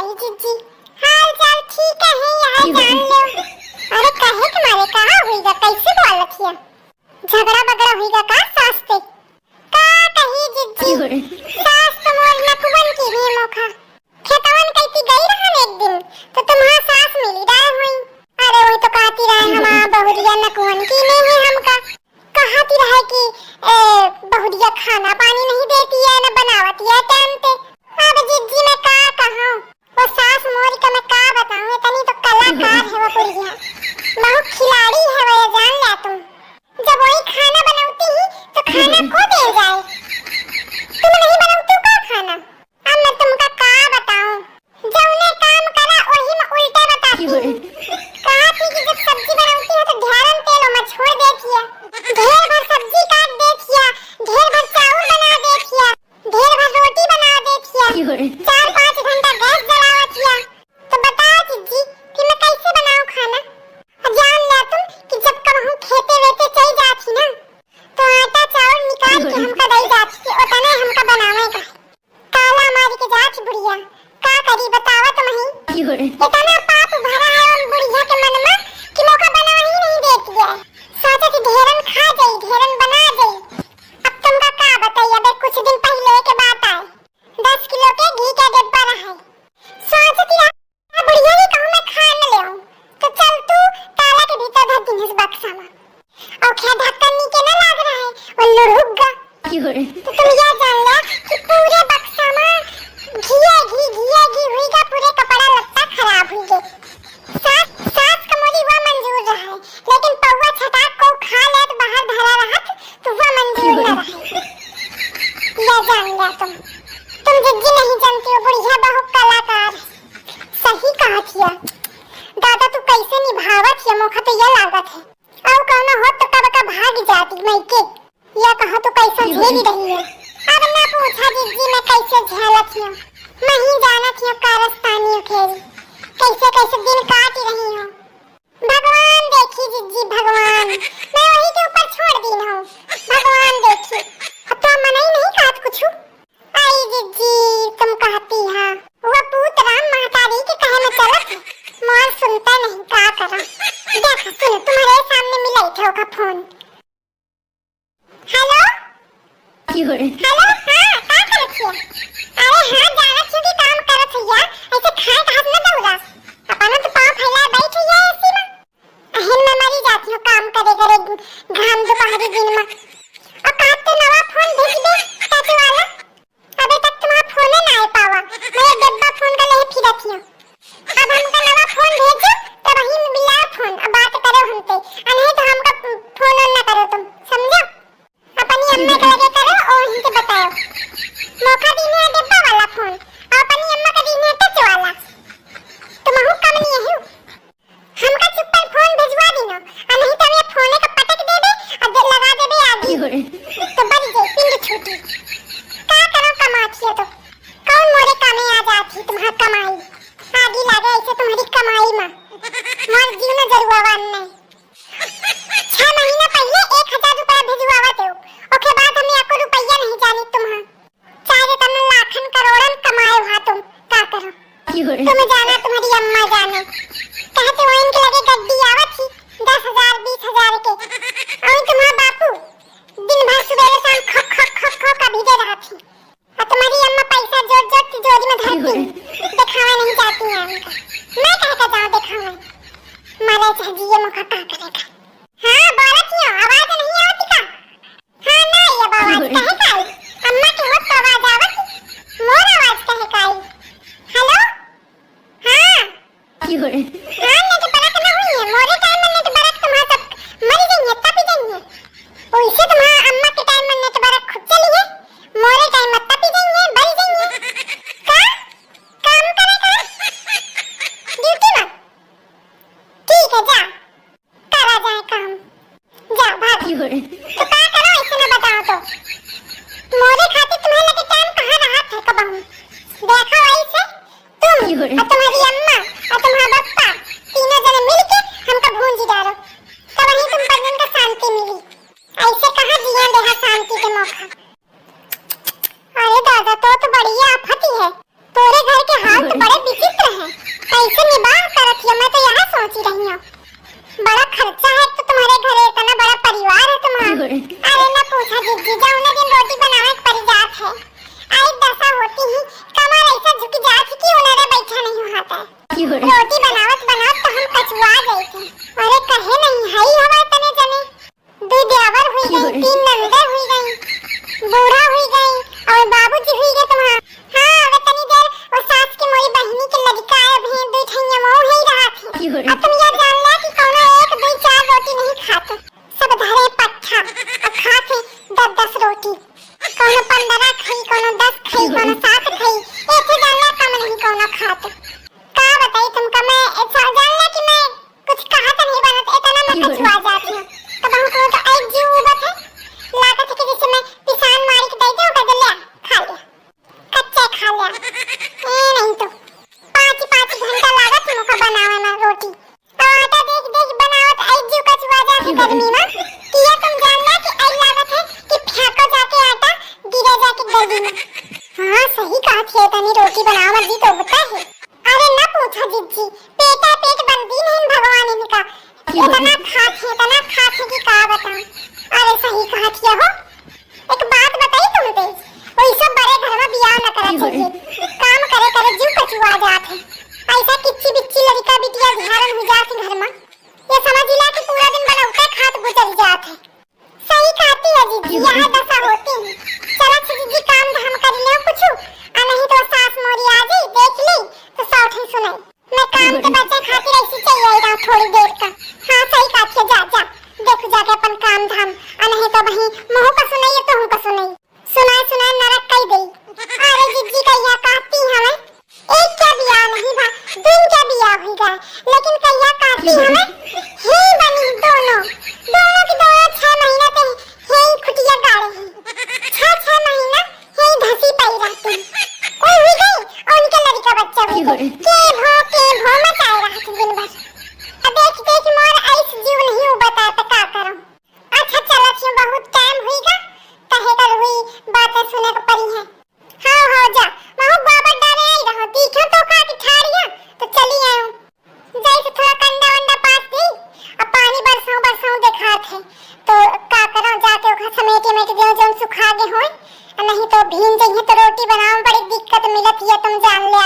कही जीजी, हाल चाल ठीक है यार, जान लो। अरे कहे तुम्हारे कहाँ हुईगा, कैसे बोलत हिया? झगड़ा बगड़ा हुईगा का सास पे? का कही जीजी, सास तो मोर नकुवन की भी मोखा। खेतवन कहती गई रहन एक दिन, तो तुम्हारा सास मिली डाल हुई। अरे वही तो कहती रहे हमारा बहुरिया नकुवन की नहीं है हमका। कहती रहे कि बहुरिया खाना पानी नहीं देती है, न बनावती है टाइम पे। अब जीजी मैं का कहूं, वो सास मोरी का मैं का बताऊं, इतनी तो कलाकार है वो पुरिया, बहुत खिलाड़ी है वो, ये जान लिया तुम। जब वही खाना बनाती ही तो खाना को दे जाए, तुम नहीं बनाती का खाना। अब मैं तुमका का बताऊं, जौने काम करा वही में उल्टे बताती हूं। कहा थी कि जब सब्जी बनाती है तो ढेरन तेल में छोड़ देती है, ढेर भर सब्जी काट देती है, ढेर भर चावल बना देती है, ढेर भर रोटी बना देती है, 4-5 घंटा गैस जलावती है। तो बताओ जीजी कि मैं कैसे बनाऊं खाना? जान लिया तुम कि जब कहूं खेते वेते चल जाती ना, तो आटा चावल निकाल के हमका दे जाती कि उतने हमका बनावेगा। काला मारी के जाच बुढ़िया, का करी बतावा तुम ही? इतना पाप भरा है उन बुढ़िया के मन में कि मौका बना ही नहीं देती है। सोचा कि ढेरन खा जाई, ढेरन बना जाई। अब तुमका का बताइए, अबे कुछ दिन पहले के बात आए, 10 किलो के घी का डिब्बा रहा। सोचती रहा बुढ़िया ने कहूं मैं खा न ले आऊं, तो चल तू ताला के भीतर धर दी इस बक्सा में, और क्या ढक्कन नीचे न लाग रहा है, वो लुढ़ुक तो तुम यह जान लो कि पूरे बक्सा में घी हुईगा, पूरे कपड़ा लत्ता खराब हुई गए। सास का मोरी वह मंजूर रहा है, लेकिन पौवा छटाक को खा ले तो बाहर धरा रहत तो वह मंजूर न रहे। यह जान लिया तुम जिज्जी नहीं जानती हो, बुढ़िया बहुत कलाकार है। सही कहा थिया दादा, तू कैसे निभावत है मोखा तो यह लागत है। अब कहना हो तो कब का भाग जाती मैं के, यह कहा तो कैसे झेल रही है। अब ना पूछा जीजी मैं कैसे झेलत हूं, मैं ही जानत हूं कारस्तानी खेल कैसे कैसे दिन काट रही हूं। भगवान देखी जीजी, भगवान, मैं वही के ऊपर छोड़ दी हूं, भगवान देखी। अब तो मना ही नहीं कहत कुछ। आई जीजी तुम कहती हां, वो पूत राम महतारी के कहे में चलत है, मोर सुनता नहीं, का करा। देखो सुन, तुम्हारे सामने मिला था का फोन। हेलो हेलो, हाँ का करत है? अरे हाँ जानत हूं कि काम करत है, ऐसे खाए घास न दौड़ा, अपना तो पांव फैलाए बैठी है ऐसी में। अहन में मरी जाती हूँ काम करे करे घाम दोपहरी दिन में। और कहते नवा फोन भेज दे चाची वाला, अबे तक तुम्हारा फोन न आए पावा, मैं डब्बा फोन का ले फिरत हूँ। अब हमका नवा फोन भेजो तो वही में मिला फोन, अब बात करो हमसे, नहीं तो हमका फोन न करो तुम, समझो? अपनी अम्मा के लगे करो और इनसे बताओ, मौका दीने है डिब्बा वाला फोन, और अपनी अम्मा का दीने है टच वाला। तुम हूँ कम नहीं है, हमका चुप्पन फोन भिजवा दीनो, और नहीं तो ये फोन का पटक दे दे और लगा दे दे आगे, तो बड़ी जाए पिंड छूटी। का करो कमाती है तो कौन मोरे कामे आ जाती तुम्हारा कमाई, आगे लगे ऐसे तुम्हारी कमाई में मोर जीवन जरूरवान नहीं। 6 महीना पहले 1000 रुपया भिजवावा थे, ओके बाद हमें एको रुपया नहीं जानी तुम्हां, चाहे तुमने लाखन करोड़न कमाए हुआ तुम, का करो तुम्हें जाना तुम्हारी अम्मा जाने। कहते वो इनके लगे गड्डी आवत थी 10,000 20,000 के, और तुम्हारा बापू दिन भर सुबह शाम खक खक खक खक का भीगे रहा थी, और तुम्हारी अम्मा पैसा जोड़ जोड़ तिजोरी में धरती, दिखावा नहीं जाती है उनका। मैं कहता जाऊं दिखावा मारे चाहिए मौका का करेगा। हाँ बोलत ही आवाज नहीं आती का? हाँ ना ये आवाज कहे काई, अम्मा के होत आवाज आवत, मोर आवाज कहे काई। हेलो हाँ हाँ ने तो बरक न हुई है, मोरे टाइम में ने तो बरक तुम्हारा सब मरी गई है, तपी गई है, वैसे तुम्हारा अम्मा के टाइम में ने तो बरक खुद चली है, मोरे टाइम में तपी गई है, बल गई है। का काम करे का ड्यूटी में, ठीक है जा करा जाए काम, जा भाग। कोनो साथ खाई एथे जानला का मन नहीं कोनो खात का बताई तुमका मैं ऐसा जानला कि मैं कुछ कहा तो नहीं बनत इतना मैं कछुआ जाती हूं तो बहुत को तो एक जीव उबत है लागत है कि जैसे मैं पिसान मार के दे दूं कदे ले खा लिया कच्चे खा लिया ए नहीं तो 5 घंटा लागत मुका बनावे में रोटी और आटा देख देख बनावत एक जीव कछुआ जाती गर्मी में किया तुम जानला कि आई लागत है कि फेंको जाके आटा गिरे जाके गली में हां सही कहा थी तनी रोटी बनाओ मत जी तो होता है अरे ना पूछो जिज्जी पेटा पेट बंदी नहीं भगवान इनका इतना खात है कि का बताऊं अरे सही कहा थी हो एक बात बताई तुम तेज वही सब बड़े घर में बियाह न करा चाहिए काम करे करे जीव कचुआ जात है ऐसा किच्ची बिच्ची लड़का बिटिया घरन हो जात घर में ये समझ ला कि पूरा दिन बनौते खात गुजर जात है सही कहती है जिज्जी यह दशा होती है चलो जिज्जी काम धाम कर ले कुछ आ नहीं तो सास मोरी आ गई देख ली तो सौठे सुनाई मैं काम के बच्चे खातिर ऐसी चाहिए रहा थोड़ी देर का हां सही कहती है जा देख जाके अपन काम धाम आ नहीं तो वही मुंह का सुनाई तो हूं का सुनाई नरक कई गई अरे जिज्जी कहिया कहती हमें एक क्या बियाह नहीं भा दिन क्या बियाह हुई गए लेकिन कहिया कहती हमें हे बनी दोनों की दोनों 6 महीना ते हे खुटिया गाड़े हैं 6 महीना हे धसी पाई रहती कोई हुई गई और उनके लड़का बच्चा हुई के भो मचाए रहती दिन भर अब देख मोर ऐस जीव नहीं बता तो का करूं अच्छा चलो छी बहुत टाइम हुईगा कहे कर हुई बातें सुने को पड़ी है हां जा महु बाबा डाले आई रहो दिखो तो का की ठाड़िया तो चली आऊं जैसे थोड़ा कंडा वंडा पास दी अब पानी बरसाऊं देखात है तो का करो जाके ओखा समेटे में देओ जो सुखा गे होय नहीं तो भीन जइए तो रोटी बनाओ बड़ी दिक्कत मिलत है तुम जान ले